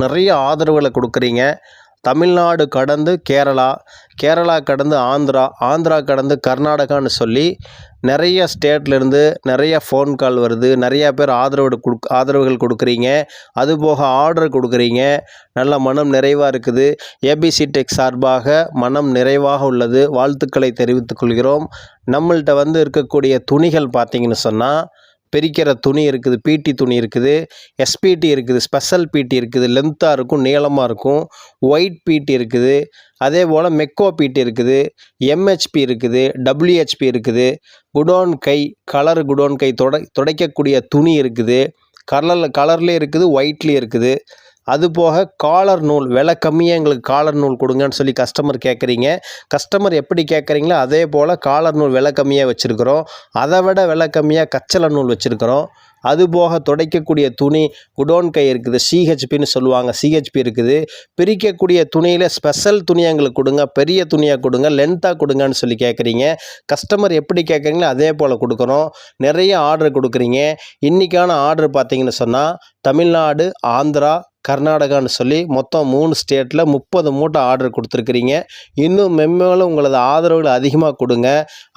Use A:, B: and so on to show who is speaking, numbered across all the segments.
A: நிறைய ஆதரவுகளை கொடுக்குறீங்க. தமிழ்நாடு கடந்து கேரளா, கேரளா கடந்து ஆந்திரா, ஆந்திரா கடந்து கர்நாடகான்னு சொல்லி நிறைய ஸ்டேட்லேருந்து நிறைய ஃபோன் கால் வருது. நிறையா பேர் ஆதரவுகள் கொடுக்குறீங்க. அதுபோக ஆர்டர் கொடுக்குறீங்க. நல்ல மனம் நிறைவாக இருக்குது. ஏபிசி டெக் சார்பாக மனம் நிறைவாக உள்ளது. வாழ்த்துக்களை தெரிவித்துக் கொள்கிறோம். நம்மள்கிட்ட இருக்கக்கூடிய துணிகள் பார்த்தீங்கன்னு சொன்னால், பிரிக்கிற துணி இருக்குது, பிடி துணி இருக்குது, எஸ்பிடி இருக்குது, ஸ்பெஷல் பிடி இருக்குது, லென்த்தாக இருக்கும், நீளமாக இருக்கும், ஒயிட் பிடி இருக்குது, அதே போல் மெக்கோ பிடி இருக்குது, எம்ஹெச்பி இருக்குது, டபிள்யூஹெச்பி இருக்குது, குடோன் கை, கலர் குடோன் கை துடைக்கக்கூடிய துணி இருக்குது, கலர்லேயே இருக்குது, ஒயிட்லேயே இருக்குது. அதுபோக காலர் நூல் விலை கம்மியாக எங்களுக்கு காலர் நூல் கொடுங்கன்னு சொல்லி கஸ்டமர் கேட்குறீங்க. கஸ்டமர் எப்படி கேட்குறீங்களோ அதே போல் காலர் நூல் விலை கம்மியாக வச்சுருக்கிறோம். அதை விட விலை கம்மியாக கச்சலை நூல் வச்சுருக்கிறோம். அதுபோக துடைக்கக்கூடிய துணி குடோன் கை இருக்குது, சிஹெச்பின்னு சொல்லுவாங்க, சிஹெச்பி இருக்குது. பிரிக்கக்கூடிய துணியில் ஸ்பெஷல் துணியாக எங்களுக்கு கொடுங்க, பெரிய துணியாக கொடுங்க, லென்த்தாக கொடுங்கன்னு சொல்லி கேட்குறீங்க. கஸ்டமர் எப்படி கேட்குறீங்களோ அதே போல் கொடுக்குறோம். நிறைய ஆர்டர் கொடுக்குறீங்க. இன்றைக்கான ஆர்டர் பார்த்தீங்கன்னு சொன்னால் தமிழ்நாடு, ஆந்திரா, கர்நாடகான்னு சொல்லி மொத்தம் 3 ஸ்டேட்டில் 30 மூட்டை ஆர்டர் கொடுத்துருக்குறீங்க. இன்னும் மென்மேலும் உங்களது ஆதரவுகளை அதிகமாக கொடுங்க.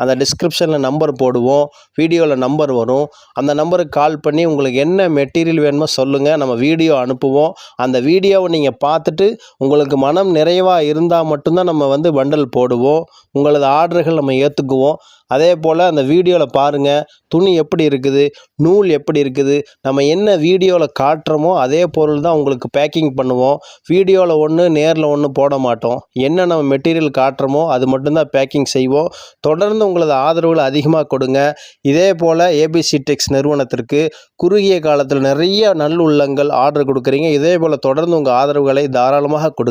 A: அந்த டிஸ்கிரிப்ஷனில் நம்பர் போடுவோம், வீடியோவில் நம்பர் வரும். அந்த நம்பருக்கு கால் பண்ணி உங்களுக்கு என்ன மெட்டீரியல் வேணுமோ சொல்லுங்கள், நம்ம வீடியோ அனுப்புவோம். அந்த வீடியோவை நீங்கள் பார்த்துட்டு உங்களுக்கு மனம் நிறைவாக இருந்தால் மட்டும்தான் நம்ம பண்டல் போடுவோம். உங்களது ஆர்டர்கள் நம்ம ஏற்றுக்குவோம். அதே போல் அந்த வீடியோவில் பாருங்கள், துணி எப்படி இருக்குது, நூல் எப்படி இருக்குது, நம்ம என்ன வீடியோவில் காட்டுறோமோ அதே பொருள் தான் உங்களுக்கு பேக்கிங் பண்ணுவோம். வீடியோவில் ஒன்று நேரில் ஒன்று போட மாட்டோம். என்ன நம்ம மெட்டீரியல் காட்டுறோமோ அது மட்டும்தான் பேக்கிங் செய்வோம். தொடர்ந்து உங்களது ஆதரவுகளை அதிகமாக கொடுங்க. இதே போல் ஏபிசி டெக்ஸ் நிறுவனத்திற்கு குறுகிய காலத்தில் நிறைய நல்லுள்ளங்கள் ஆர்டர் கொடுக்குறீங்க. இதே போல் தொடர்ந்து உங்கள் ஆதரவுகளை தாராளமாக கொடுங்க.